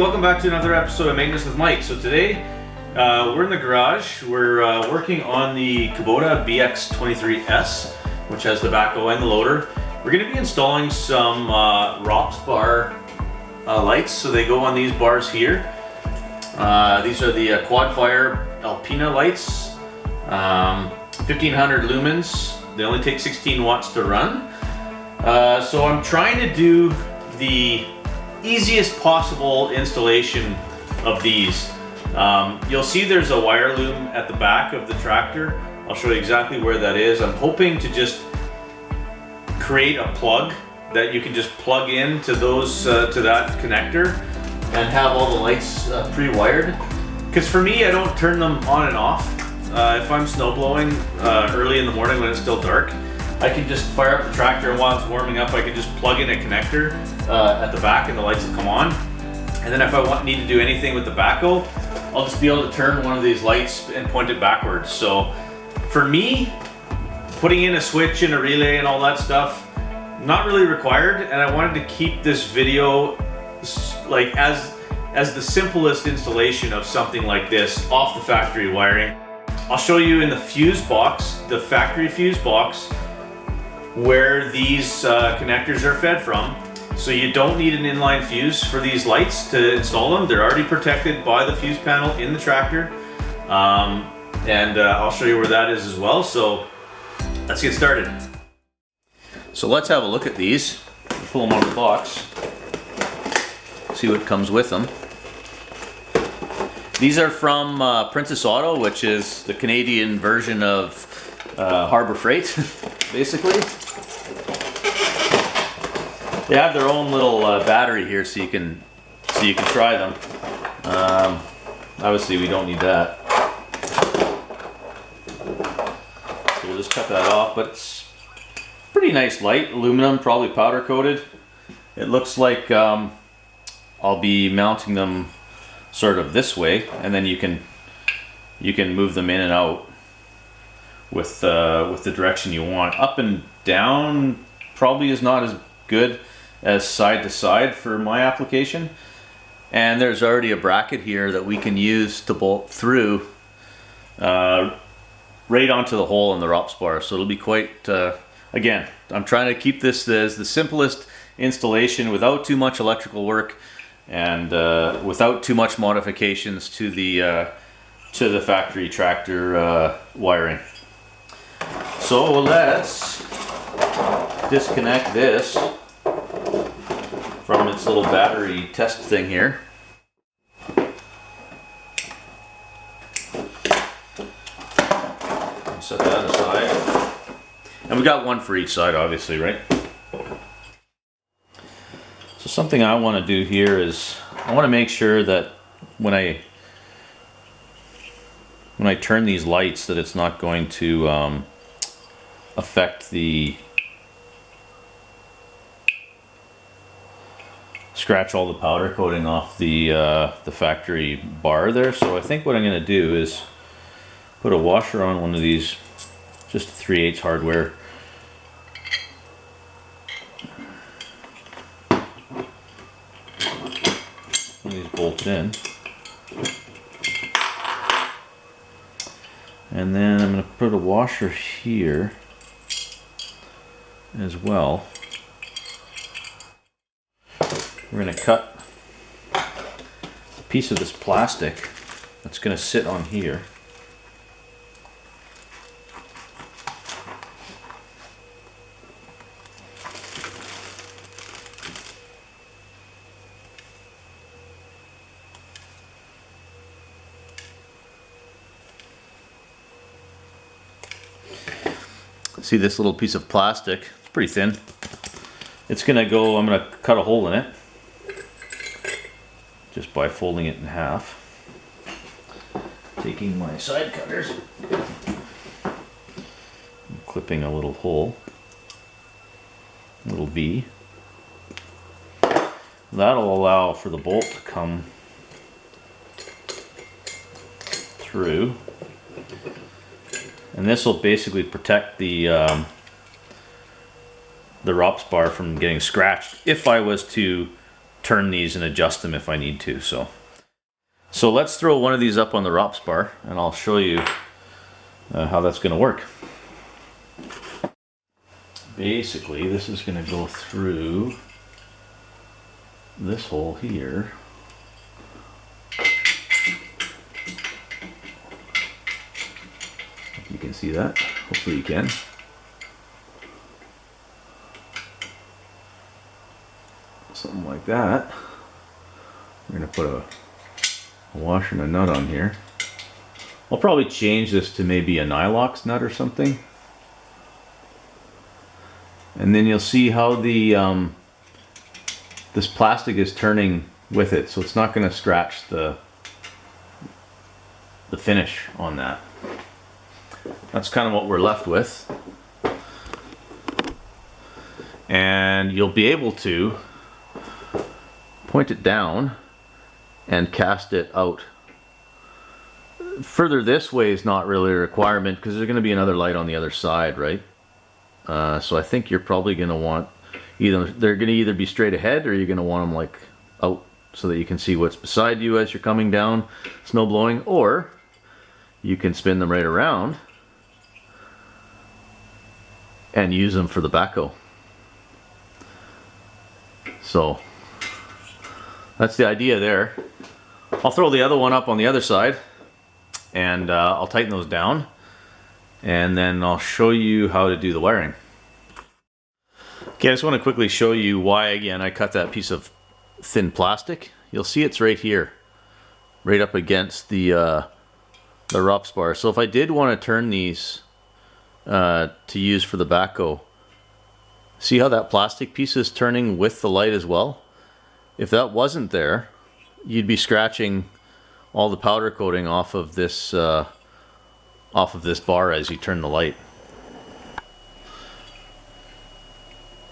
welcome back to another episode of Maintenance with Mike. So today we're in the garage. We're working on the Kubota BX23S, which has the backhoe and the loader. We're going to be installing some ROPS bar lights. So they go on these bars here. These are the Quad-Fire Alpina lights, 1500 lumens. They only take 16 watts to run. So I'm trying to do the easiest possible installation of these. You'll see there's a wire loom at the back of the tractor. I'll show you exactly where that is. I'm hoping to just create a plug that you can just plug in to those to that connector and have all the lights pre-wired. Because for me, I don't turn them on and off. If I'm snow blowing early in the morning when it's still dark, I can just fire up the tractor, and while it's warming up I can just plug in a connector at the back and the lights will come on. And then if I need to do anything with the backhoe, I'll just be able to turn one of these lights and point it backwards. So for me, putting in a switch and a relay and all that stuff, not really required, and I wanted to keep this video like as the simplest installation of something like this off the factory wiring. I'll show you in the fuse box, the factory fuse box, where these connectors are fed from. So you don't need an inline fuse for these lights to install them. They're already protected by the fuse panel in the tractor. And I'll show you where that is as well. So let's get started. So let's have a look at these. Pull them out of the box. See what comes with them. These are from Princess Auto, which is the Canadian version of Harbor Freight, basically. They have their own little battery here, so you can try them. Obviously, we don't need that, so we'll just cut that off. But it's pretty nice light, aluminum, probably powder coated. It looks like I'll be mounting them sort of this way, and then you can move them in and out with the direction you want. Up and down probably is not as good as side to side for my application. And there's already a bracket here that we can use to bolt through right onto the hole in the ROPS bar. So it'll be quite, again, I'm trying to keep this as the simplest installation without too much electrical work and without too much modifications to the factory tractor wiring. So let's disconnect this from its little battery test thing here. Set that aside. And we got one for each side, obviously, right? So something I want to do here is I want to make sure that when I turn these lights, that it's not going to affect scratch all the powder coating off the factory bar there. So I think what I'm going to do is put a washer on one of these, just 3/8 hardware. One of these bolts in, and then I'm going to put a washer here as well. We're going to cut a piece of this plastic that's going to sit on here. See this little piece of plastic? It's pretty thin. It's going to go, I'm going to cut a hole in it just by folding it in half. Taking my side cutters, clipping a little hole, a little V. That'll allow for the bolt to come through. And this will basically protect the ROPS bar from getting scratched if I was to turn these and adjust them if I need to. So let's throw one of these up on the ROPS bar and I'll show you how that's going to work. Basically, this is going to go through this hole here. You can see that. Hopefully you can. Something like that. We're going to put a washer and a nut on here. I'll probably change this to maybe a Nylox nut or something. And then you'll see how the this plastic is turning with it, so it's not going to scratch the finish on that. That's kind of what we're left with. And you'll be able to point it down and cast it out. Further this way is not really a requirement because there's going to be another light on the other side, right? So I think you're probably going to want they're going to either be straight ahead or you're going to want them like out so that you can see what's beside you as you're coming down snow blowing, or you can spin them right around and use them for the backhoe. So that's the idea there. I'll throw the other one up on the other side and I'll tighten those down and then I'll show you how to do the wiring. Okay, I just want to quickly show you why again I cut that piece of thin plastic. You'll see it's right here, right up against the ROPS bar. So if I did want to turn these to use for the backhoe, see how that plastic piece is turning with the light as well? If that wasn't there, you'd be scratching all the powder coating off of this bar as you turn the light.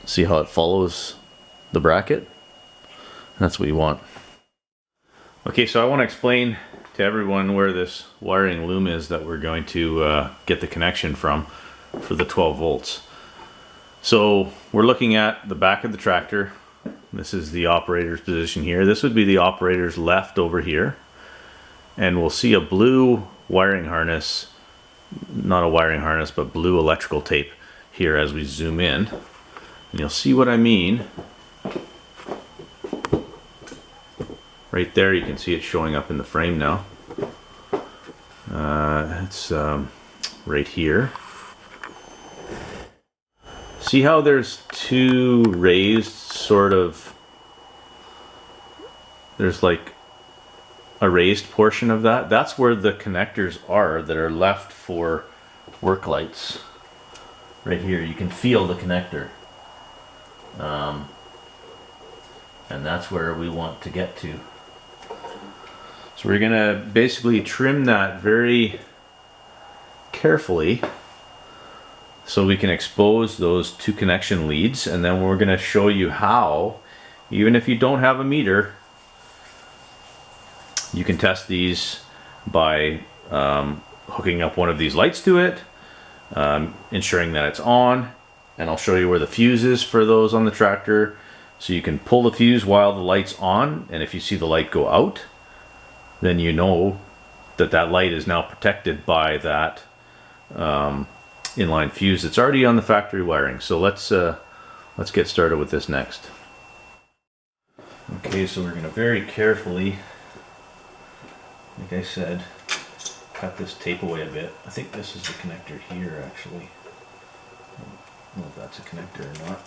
See how it follows the bracket? That's what you want. Okay, so I want to explain to everyone where this wiring loom is that we're going to get the connection from for the 12 volts. So we're looking at the back of the tractor. This is the operator's position here. This would be the operator's left over here. And we'll see a blue wiring harness, not a wiring harness, but blue electrical tape here as we zoom in. And you'll see what I mean. Right there, you can see it showing up in the frame now. It's right here. See how there's two raised sort of, there's like a raised portion of that? That's where the connectors are that are left for work lights. Right here, you can feel the connector. And that's where we want to get to. So we're gonna basically trim that very carefully so we can expose those two connection leads, and then we're gonna show you how, even if you don't have a meter, you can test these by hooking up one of these lights to it, ensuring that it's on, and I'll show you where the fuse is for those on the tractor. So you can pull the fuse while the light's on, and if you see the light go out, then you know that that light is now protected by that inline fuse that's already on the factory wiring. So let's get started with this next. Okay, so we're going to very carefully, like I said, cut this tape away a bit. I think this is the connector here actually. I don't know if that's a connector or not.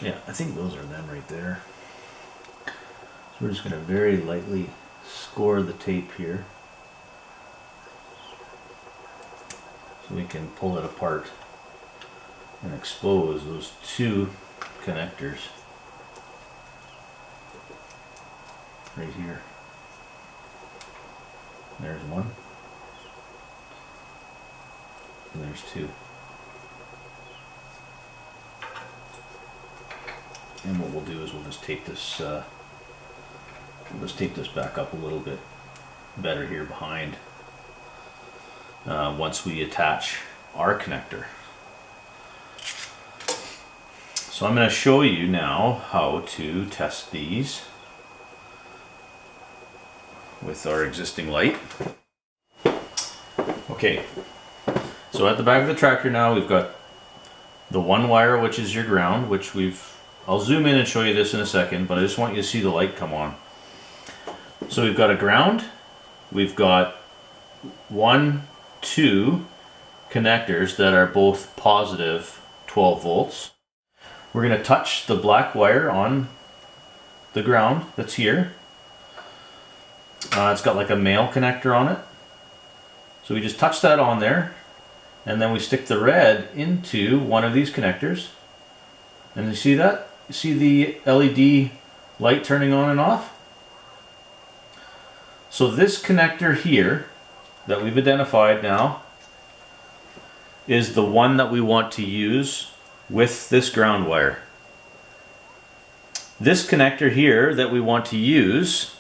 Yeah, I think those are them right there. So we're just going to very lightly score the tape here so we can pull it apart and expose those two connectors right here. There's one, and there's two. And what we'll do is we'll just tape this back up a little bit better here behind once we attach our connector. So I'm going to show you now how to test these with our existing light. Okay, so at the back of the tractor now we've got the one wire, which is your ground, which I'll zoom in and show you this in a second, but I just want you to see the light come on. So we've got a ground, we've got 1, 2 connectors that are both positive 12 volts. We're going to touch the black wire on the ground that's here. It's got like a male connector on it. So we just touch that on there, and then we stick the red into one of these connectors. And you see that? You see the LED light turning on and off? So this connector here that we've identified now is the one that we want to use with this ground wire. This connector here that we want to use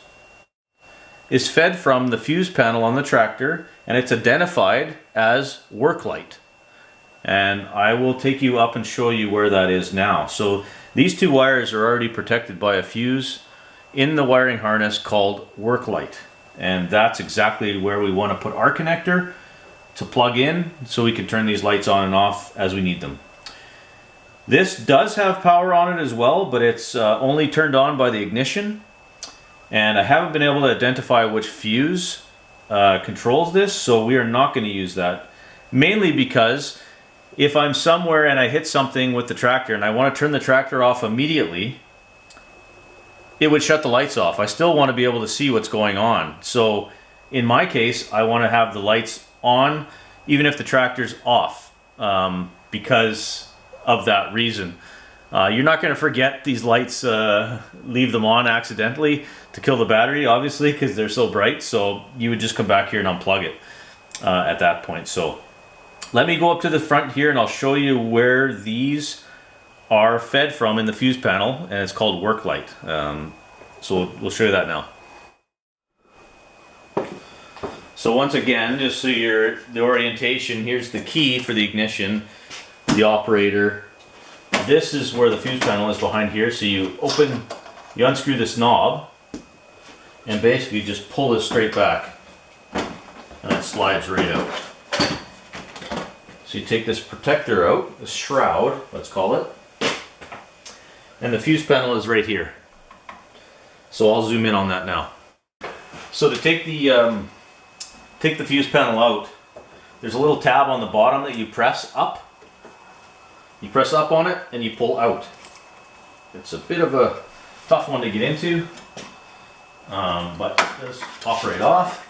is fed from the fuse panel on the tractor, and it's identified as work light. And I will take you up and show you where that is now. So these two wires are already protected by a fuse in the wiring harness called work light. And that's exactly where we want to put our connector to plug in so we can turn these lights on and off as we need them. This does have power on it as well, but it's only turned on by the ignition. And I haven't been able to identify which fuse controls this, so we are not going to use that. Mainly because if I'm somewhere and I hit something with the tractor and I want to turn the tractor off immediately, it would shut the lights off. I still want to be able to see what's going on. So in my case, I want to have the lights on even if the tractor's off, because of that reason. You're not going to forget these lights, leave them on accidentally to kill the battery, obviously, because they're so bright. So you would just come back here and unplug it at that point. So let me go up to the front here and I'll show you where these are fed from in the fuse panel, and it's called work light. So we'll show you that now. So once again, just so the orientation, here's the key for the ignition, the operator. This is where the fuse panel is behind here. So you unscrew this knob and basically just pull this straight back and it slides right out. So you take this protector out, the shroud, let's call it, and the fuse panel is right here. So I'll zoom in on that now. So to take the fuse panel out, there's a little tab on the bottom that you press up. You press up on it and you pull out. It's a bit of a tough one to get into, but it does pop right off.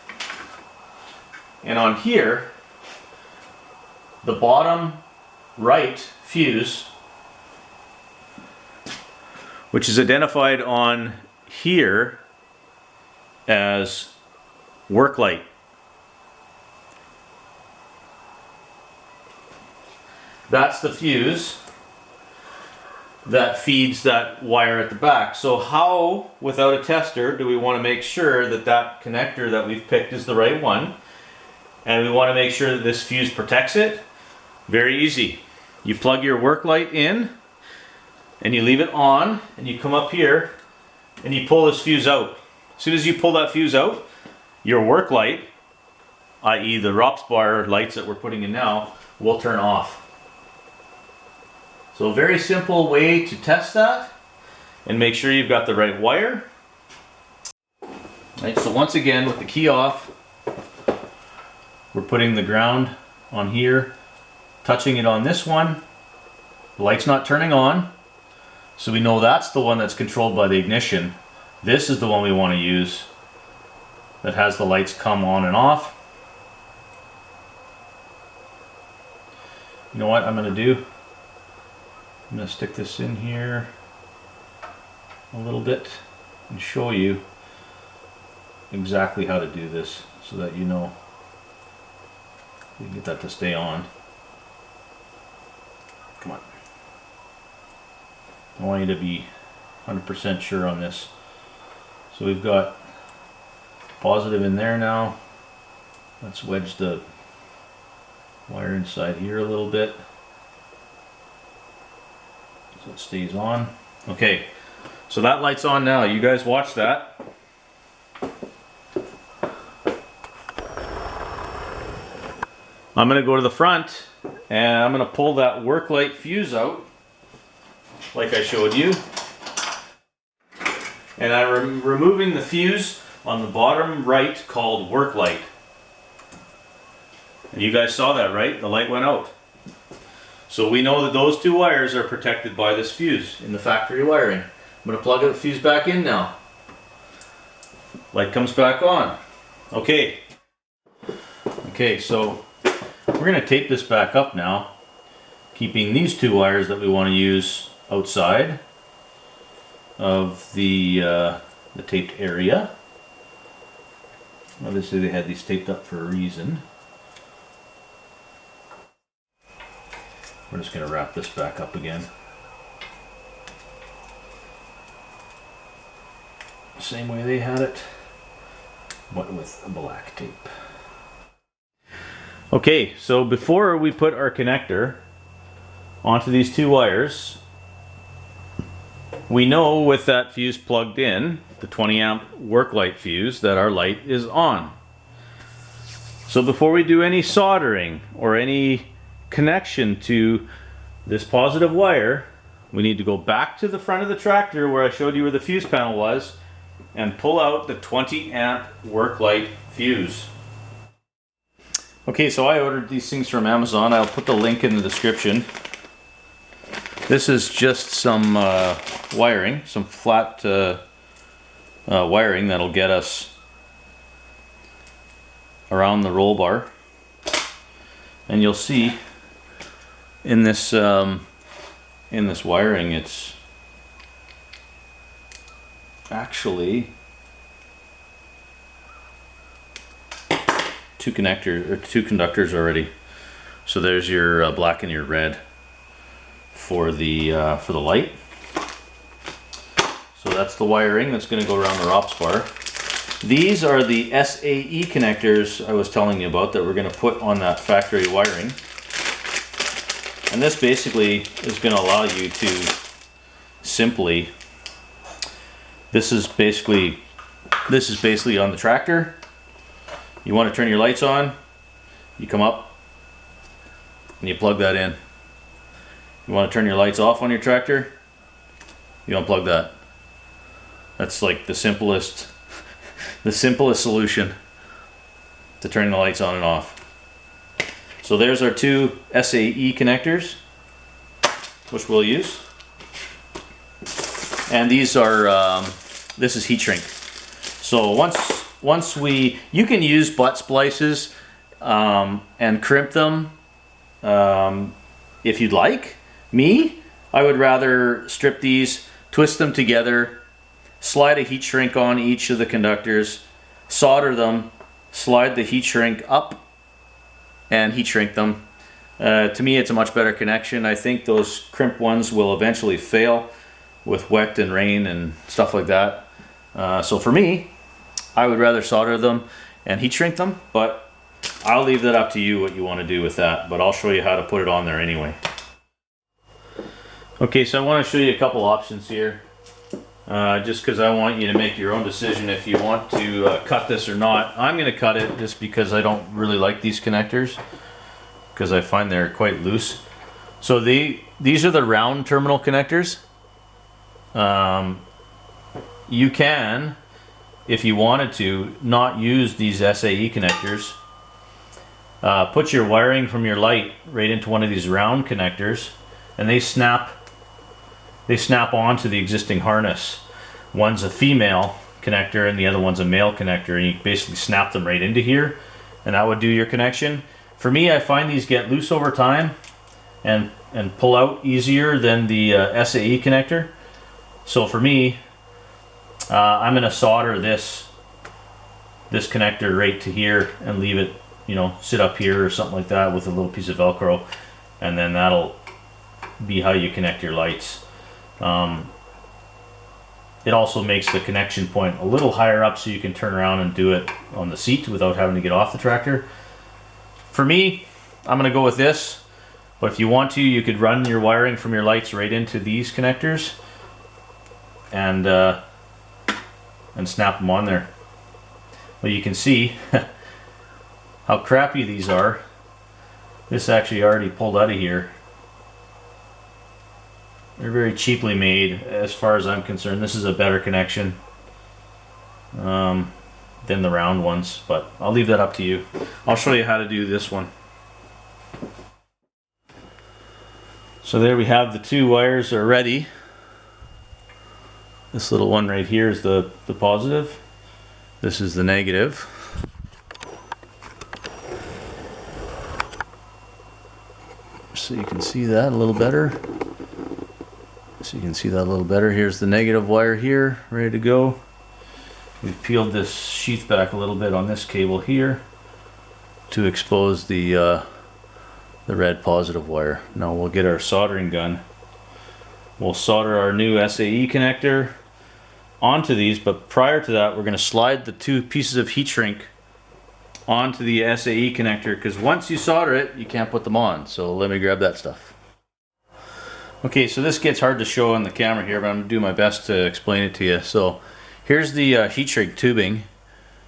And on here, the bottom right fuse, which is identified on here as work light. That's the fuse that feeds that wire at the back. So how, without a tester, do we want to make sure that that connector that we've picked is the right one? And we want to make sure that this fuse protects it? Very easy. You plug your work light in and you leave it on, and you come up here and you pull this fuse out. As soon as you pull that fuse out, your work light, i.e. the ROPS bar lights that we're putting in now, will turn off. So a very simple way to test that and make sure you've got the right wire. Right, so once again, with the key off, we're putting the ground on here, touching it on this one. The light's not turning on, so we know that's the one that's controlled by the ignition. This is the one we want to use that has the lights come on and off. You know what I'm going to do? I'm going to stick this in here a little bit and show you exactly how to do this so that you know you can get that to stay on. Come on. I want you to be 100% sure on this. So we've got positive in there now. Let's wedge the wire inside here a little bit. so it stays on. Okay, so that light's on now. You guys watch that. I'm going to go to the front and I'm going to pull that work light fuse out like I showed you. And I'm removing the fuse on the bottom right called work light. And you guys saw that, right? The light went out. So we know that those two wires are protected by this fuse in the factory wiring. I'm going to plug the fuse back in now. Light comes back on. Okay. Okay, so we're going to tape this back up now, keeping these two wires that we want to use outside of the taped area. Obviously they had these taped up for a reason. We're just going to wrap this back up again. Same way they had it, but with black tape. Okay, so before we put our connector onto these two wires, we know with that fuse plugged in, the 20 amp work light fuse, that our light is on. So before we do any soldering or any connection to this positive wire, we need to go back to the front of the tractor where I showed you where the fuse panel was and pull out the 20 amp work light fuse. Okay, so I ordered these things from Amazon. I'll put the link in the description. This is just some wiring, some flat wiring that'll get us around the roll bar. And you'll see in this wiring, it's actually two conductors already. So there's your black and your red for the light. So that's the wiring that's going to go around the ROPS bar. These are the SAE connectors I was telling you about that we're going to put on that factory wiring. And this basically is going to allow you to simply, this is basically on the tractor. You want to turn your lights on, you come up and you plug that in. You want to turn your lights off on your tractor, you unplug that. That's like the simplest solution to turning the lights on and off. So there's our two SAE connectors, which we'll use. And these are, this is heat shrink. So once you can use butt splices and crimp them if you'd like. Me, I would rather strip these, twist them together, slide a heat shrink on each of the conductors, solder them, slide the heat shrink up and heat shrink them. To me, it's a much better connection. I think those crimp ones will eventually fail with wet and rain and stuff like that. So for me, I would rather solder them and heat shrink them, but I'll leave that up to you what you want to do with that, but I'll show you how to put it on there anyway. Okay, so I want to show you a couple options here, just because I want you to make your own decision if you want to cut this or not. I'm going to cut it just because I don't really like these connectors, because I find they're quite loose. So these are the round terminal connectors. You can, if you wanted to, not use these SAE connectors. Put your wiring from your light right into one of these round connectors, and they snap onto the existing harness. One's a female connector and the other one's a male connector, and you basically snap them right into here, and that would do your connection. For me, I find these get loose over time and pull out easier than the SAE connector. So for me, I'm going to solder this connector right to here and leave it, sit up here or something like that with a little piece of Velcro, and then that'll be how you connect your lights. It also makes the connection point a little higher up so you can turn around and do it on the seat without having to get off the tractor. For me, I'm going to go with this. But if you want to, you could run your wiring from your lights right into these connectors and snap them on there. Well, you can see how crappy these are. This actually already pulled out of here. They're very cheaply made as far as I'm concerned. This is a better connection than the round ones, but I'll leave that up to you. I'll show you how to do this one. So there we have the two wires are ready. This little one right here is the positive. This is the negative. So you can see that a little better. Here's the negative wire here, ready to go. We've peeled this sheath back a little bit on this cable here to expose the red positive wire. Now we'll get our soldering gun. We'll solder our new SAE connector onto these, but prior to that we're going to slide the two pieces of heat shrink onto the SAE connector, because once you solder it, you can't put them on. So let me grab that stuff. Okay, so this gets hard to show on the camera here, but I'm going to do my best to explain it to you. So here's the heat shrink tubing.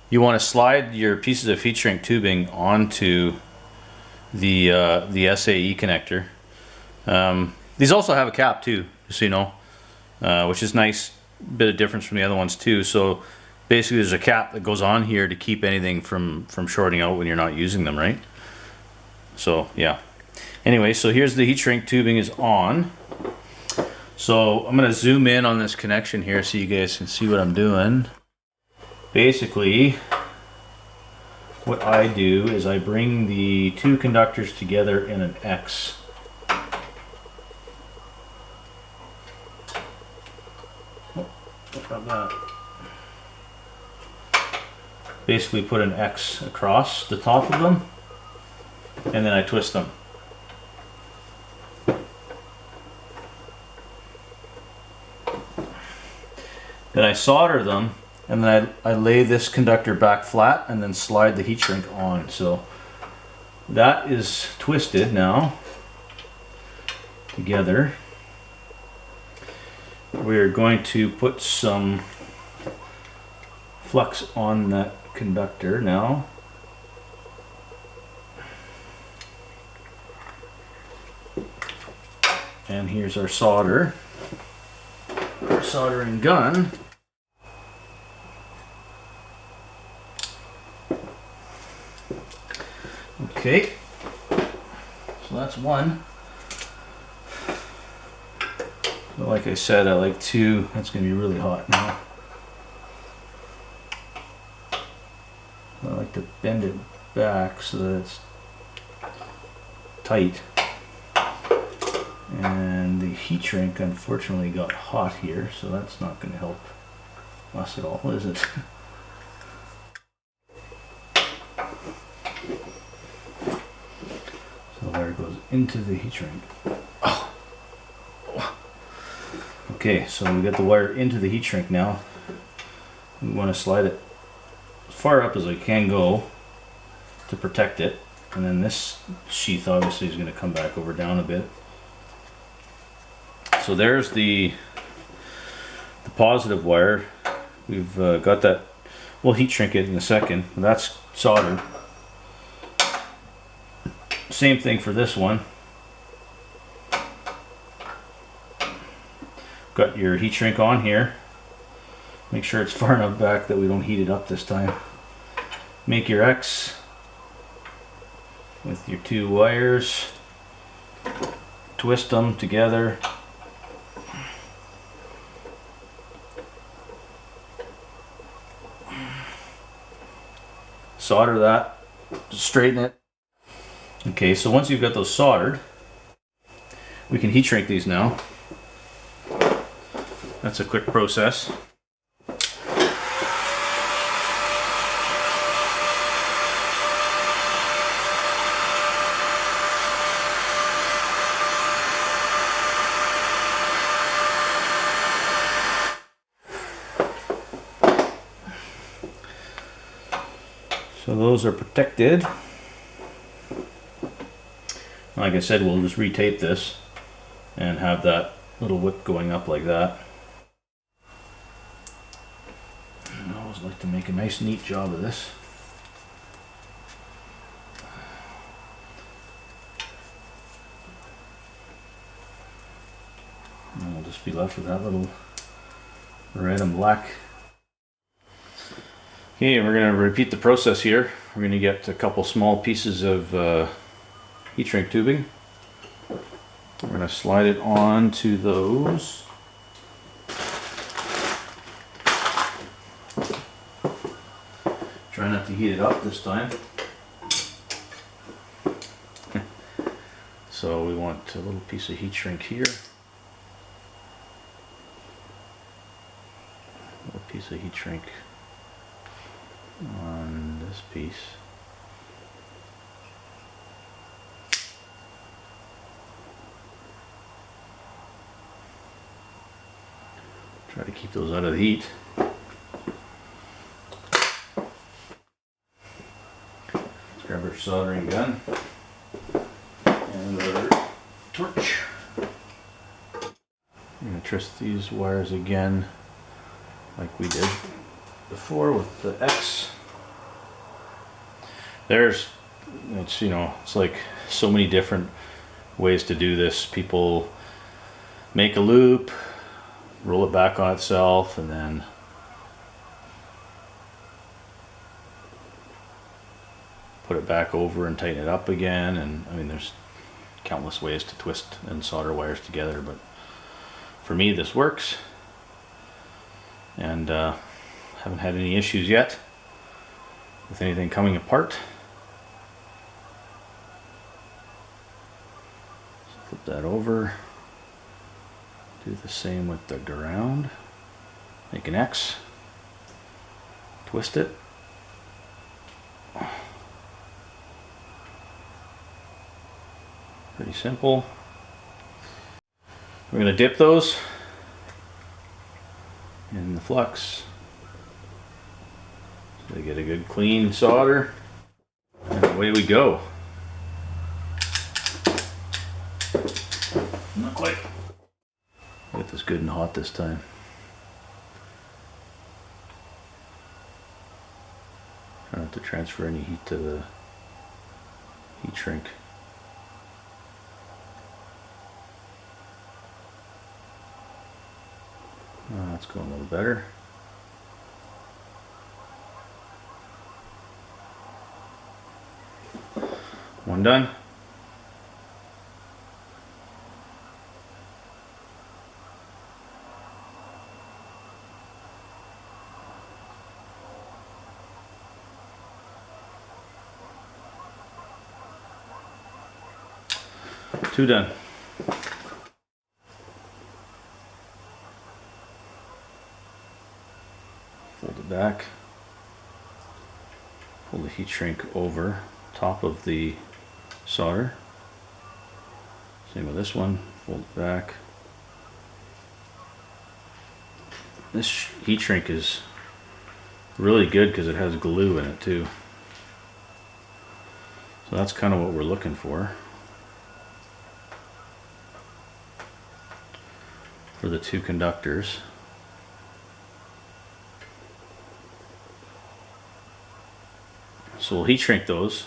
You want to slide your pieces of heat shrink tubing onto the SAE connector. These also have a cap too, just so you know, which is nice. Bit of difference from the other ones too. So basically there's a cap that goes on here to keep anything from shorting out when you're not using them, right? So yeah. Anyway, so here's the heat shrink tubing is on. So I'm going to zoom in on this connection here so you guys can see what I'm doing. Basically, what I do is I bring the two conductors together in an X. That. Basically put an X across the top of them and then I twist them. Then I solder them and then I lay this conductor back flat and then slide the heat shrink on. So that is twisted now together. We're going to put some flux on that conductor now. And here's our solder. Our soldering gun. Okay, so that's one. But like I said, I like two. That's going to be really hot now. I like to bend it back so that it's tight. And the heat shrink unfortunately got hot here, so that's not going to help us at all, is it? So there it goes into the heat shrink. Oh. Okay, so we got the wire into the heat shrink now. We want to slide it as far up as I can go to protect it. And then this sheath obviously is going to come back over down a bit. So there's the positive wire. We've got that. We'll heat shrink it in a second. That's soldered. Same thing for this one. Got your heat shrink on here. Make sure it's far enough back that we don't heat it up this time. Make your X with your two wires. Twist them together. Solder that, straighten it. Okay, so once you've got those soldered, we can heat shrink these now. That's a quick process. So those are protected. Like I said, we'll just retape this and have that little whip going up like that. I always like to make a nice neat job of this. And we'll just be left with that little red and black. Okay, we're going to repeat the process here. We're going to get a couple small pieces of heat shrink tubing. We're going to slide it onto those. Try not to heat it up this time. So we want a little piece of heat shrink here. A little piece of heat shrink on this piece. Try to keep those out of the heat. Let's grab our soldering gun and our torch. I'm going to twist these wires again like we did before with the X. It's, you know, it's like so many different ways to do this. People make a loop, roll it back on itself, and then put it back over and tighten it up again. And I mean, there's countless ways to twist and solder wires together, but for me this works, and haven't had any issues yet with anything coming apart. So flip that over, do the same with the ground, make an X, twist it, pretty simple. We're going to dip those in the flux so they get a good clean solder, and away we go. Not quite. Get this good and hot this time. Try not to transfer any heat to the heat shrink. That's going a little better. One done. Two done. Fold it back. Pull the heat shrink over top of the solder. Same with this one. Fold it back. This heat shrink is really good because it has glue in it too. So that's kind of what we're looking for the two conductors. So we'll heat shrink those,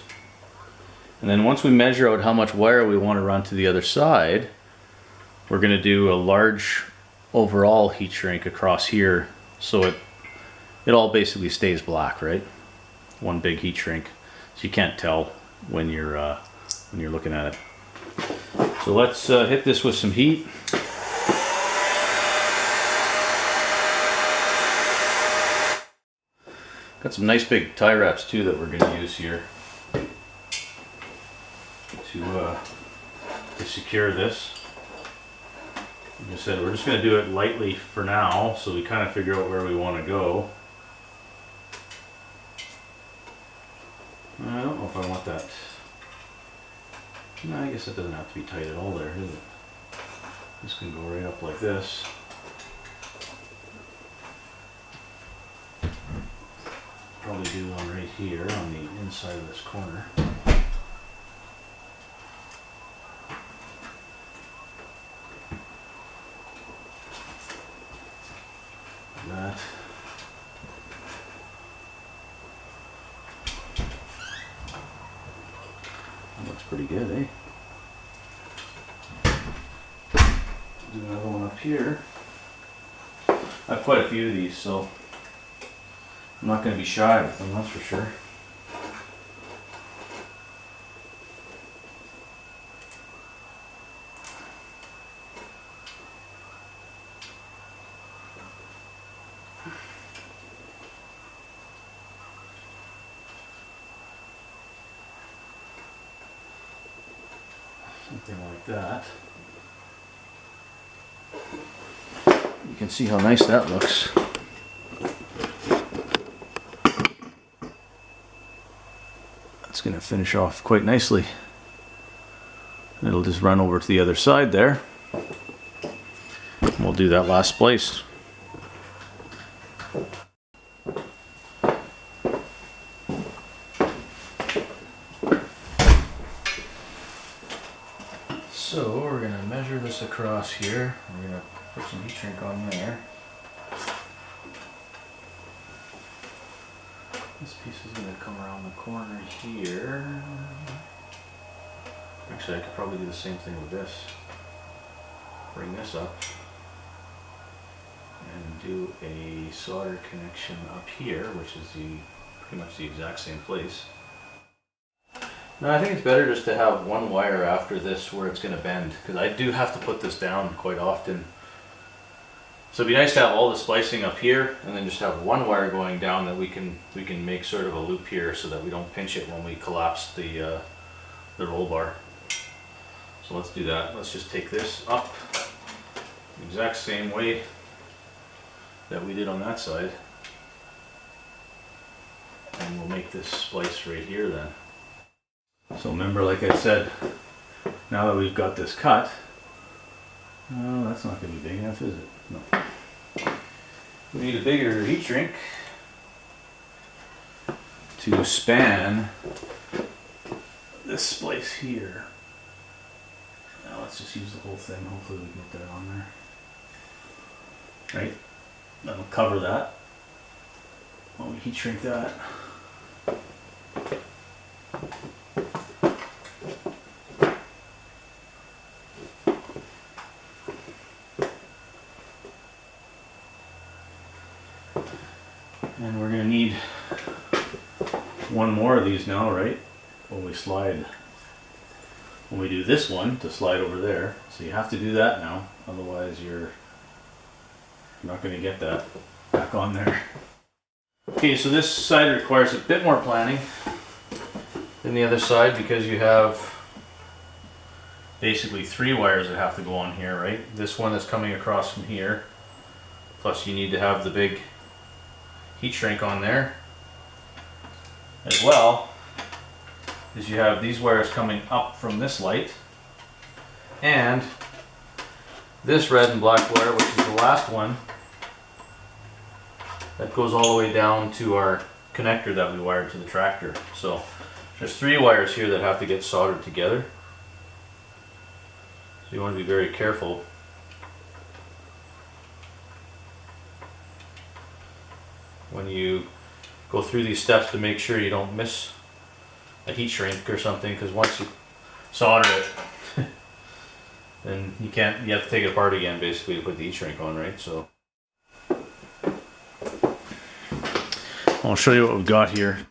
and then once we measure out how much wire we want to run to the other side, we're going to do a large overall heat shrink across here, so it all basically stays black, right? One big heat shrink, so you can't tell when you're looking at it. So let's hit this with some heat. Got some nice big tie wraps too that we're going to use here to secure this. Like I said, we're just going to do it lightly for now, so we kind of figure out where we want to go. I don't know if I want that. No, I guess it doesn't have to be tight at all there, is it? This can go right up like this. Probably do one right here on the inside of this corner. pretty good, eh? Do another one up here. I have quite a few of these, so I'm not going to be shy with them, that's for sure. Something like that. You can see how nice that looks. That's going to finish off quite nicely. And it'll just run over to the other side there. And we'll do that last splice. So we're going to measure this across here. We're going to put some heat shrink on there. This piece is going to come around the corner here. Actually, I could probably do the same thing with this. Bring this up and do a solder connection up here, which is pretty much the exact same place. No, I think it's better just to have one wire after this where it's going to bend, because I do have to put this down quite often. So it'd be nice to have all the splicing up here and then just have one wire going down that we can make sort of a loop here so that we don't pinch it when we collapse the roll bar. So let's do that. Let's just take this up the exact same way that we did on that side. And we'll make this splice right here then. So remember, like I said, now that we've got this cut, oh, that's not going to be big enough, is it? No. We need a bigger heat shrink to span this splice here. Now let's just use the whole thing. Hopefully we can get that on there. Right? That'll cover that when we heat shrink that. And we're going to need one more of these now, right? When we do this one to slide over there. So you have to do that now, otherwise you're not going to get that back on there. Okay, so this side requires a bit more planning than the other side because you have basically 3 wires that have to go on here, right? This one that's coming across from here, plus you need to have the big heat shrink on there, as well as you have these wires coming up from this light, and this red and black wire, which is the last one, that goes all the way down to our connector that we wired to the tractor. So there's 3 wires here that have to get soldered together. So you want to be very careful. When you go through these steps to make sure you don't miss a heat shrink or something, because once you solder it, then you have to take it apart again basically to put the heat shrink on, right? So I'll show you what we've got here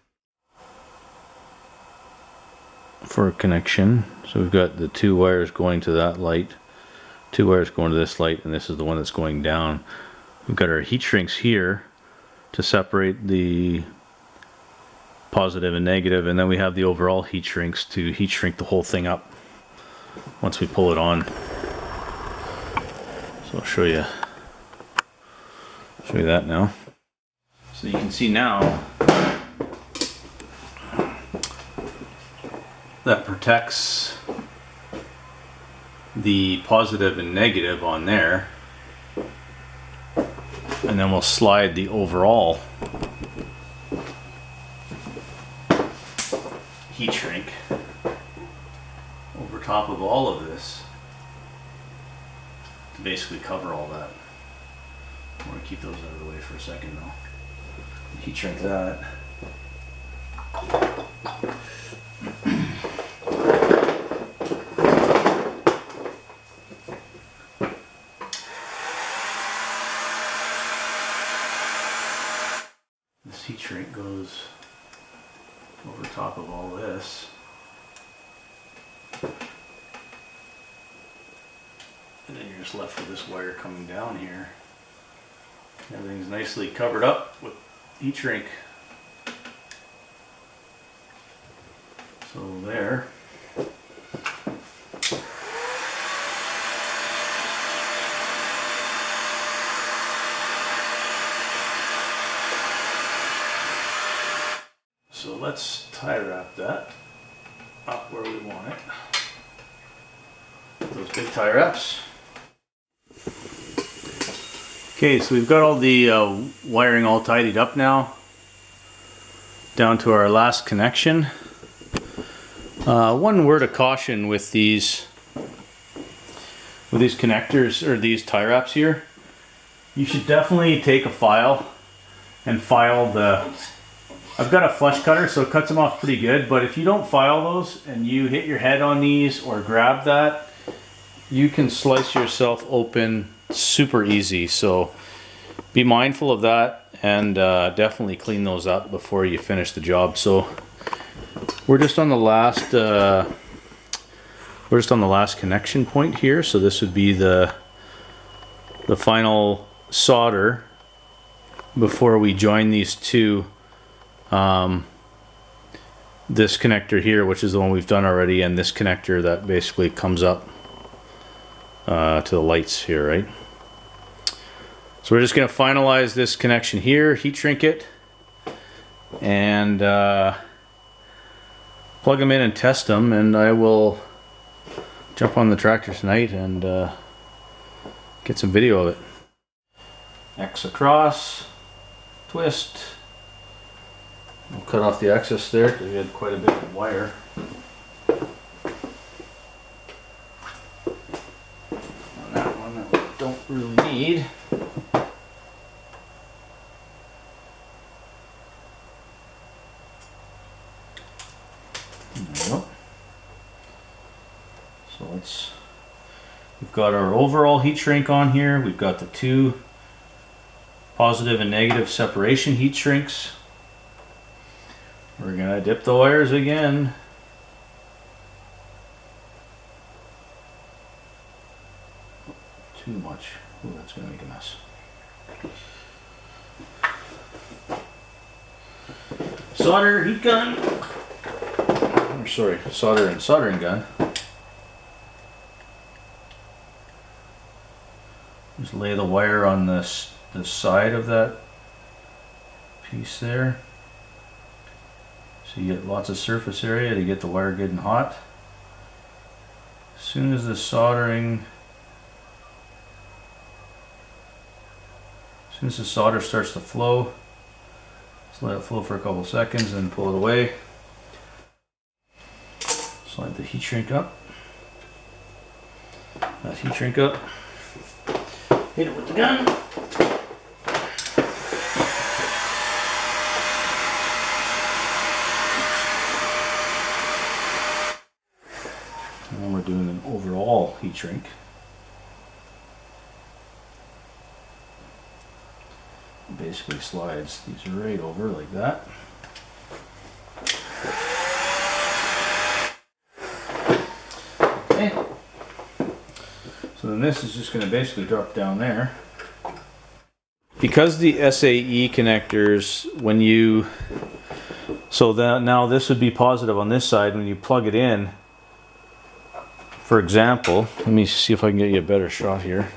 for a connection. So we've got the 2 wires going to that light, 2 wires going to this light, and this is the one that's going down. We've got our heat shrinks here to separate the positive and negative, and then we have the overall heat shrinks to heat shrink the whole thing up once we pull it on. So I'll show you that now. So you can see now that protects the positive and negative on there. And then we'll slide the overall heat shrink over top of all of this to basically cover all that. I'm going to keep those out of the way for a second though. Heat shrink that. heat shrink goes over top of all this. And then you're just left with this wire coming down here. Everything's nicely covered up with heat shrink. So there. So let's tie wrap that up where we want it. Those big tie wraps. Okay, so we've got all the wiring all tidied up now, down to our last connection. One word of caution with these connectors or these tie wraps here, you should definitely take a file and file the. I've got a flush cutter, so it cuts them off pretty good. But if you don't file those and you hit your head on these or grab that, you can slice yourself open super easy. So be mindful of that, and definitely clean those up before you finish the job. So we're just on the last connection point here. So this would be the final solder before we join these two. This connector here, which is the one we've done already, and this connector that basically comes up to the lights here, right? So we're just going to finalize this connection here, heat shrink it, and plug them in and test them, and I will jump on the tractor tonight and get some video of it. X across, twist. We'll cut off the excess there because we had quite a bit of wire. On that one that we don't really need. There we go. So we've got our overall heat shrink on here. We've got the two positive and negative separation heat shrinks. We're gonna dip the wires again. Too much. Ooh, that's gonna make a mess. Solder heat gun. Or sorry, solder and soldering gun. Just lay the wire on the side of that piece there. So you get lots of surface area to get the wire good and hot. As soon as the solder starts to flow, just let it flow for a couple seconds and pull it away. Slide the heat shrink up. That heat shrink up. Hit it with the gun. And then we're doing an overall heat shrink. It basically slides these right over like that. Okay. So then this is just going to basically drop down there. Because the SAE connectors, when you, so that now this would be positive on this side when you plug it in. For example, let me see if I can get you a better shot here.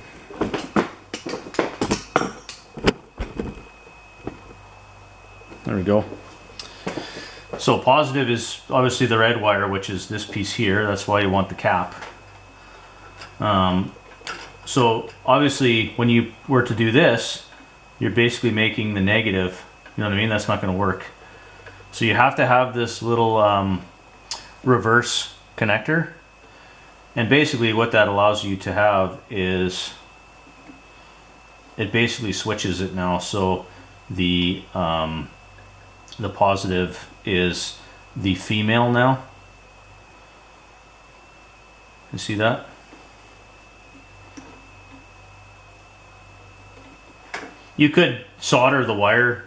There we go. So positive is obviously the red wire, which is this piece here. That's why you want the cap. So obviously when you were to do this, you're basically making the negative, you know what I mean? That's not going to work. So you have to have this little reverse connector. And basically what that allows you to have is, it basically switches it now. So the positive is the female now. You see that? You could solder the wire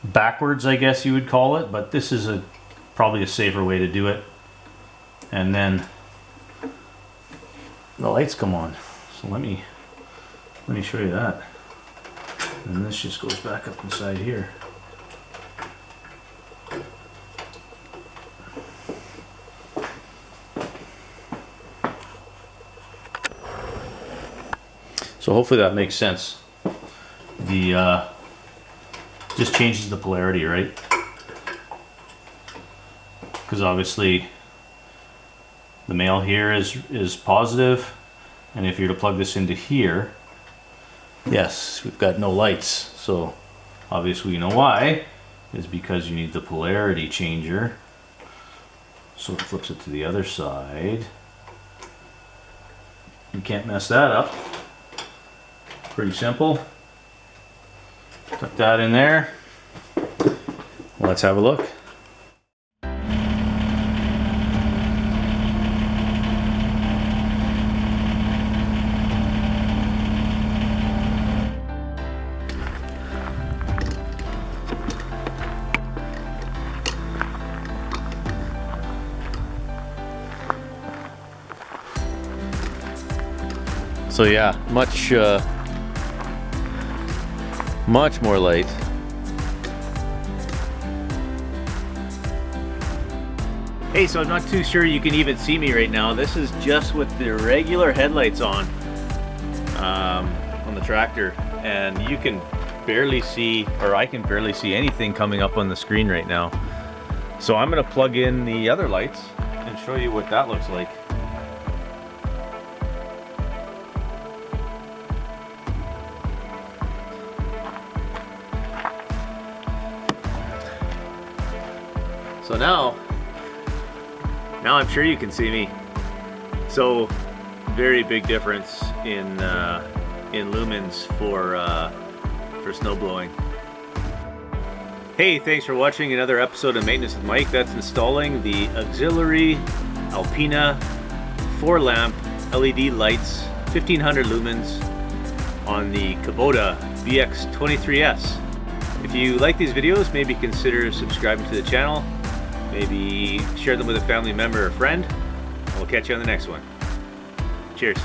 backwards, I guess you would call it, but this is probably a safer way to do it. And then the lights come on. So let me show you that. And this just goes back up inside here. So hopefully that makes sense. The just changes the polarity, right? Because obviously the male here is positive, and if you're to plug this into here, yes, we've got no lights. So obviously you know why, is because you need the polarity changer. So it flips it to the other side. You can't mess that up. Pretty simple. Tuck that in there. Let's have a look. So yeah, much more light. Hey, so I'm not too sure you can even see me right now. This is just with the regular headlights on the tractor, and you can barely see, or I can barely see anything coming up on the screen right now. So I'm gonna plug in the other lights and show you what that looks like. So now I'm sure you can see me. So very big difference in lumens for snow blowing. Hey, thanks for watching another episode of Maintenance with Mike. That's installing the auxiliary Alpina 4-lamp LED lights, 1500 lumens on the Kubota BX23S. If you like these videos, maybe consider subscribing to the channel. Maybe share them with a family member or friend. We'll catch you on the next one. Cheers.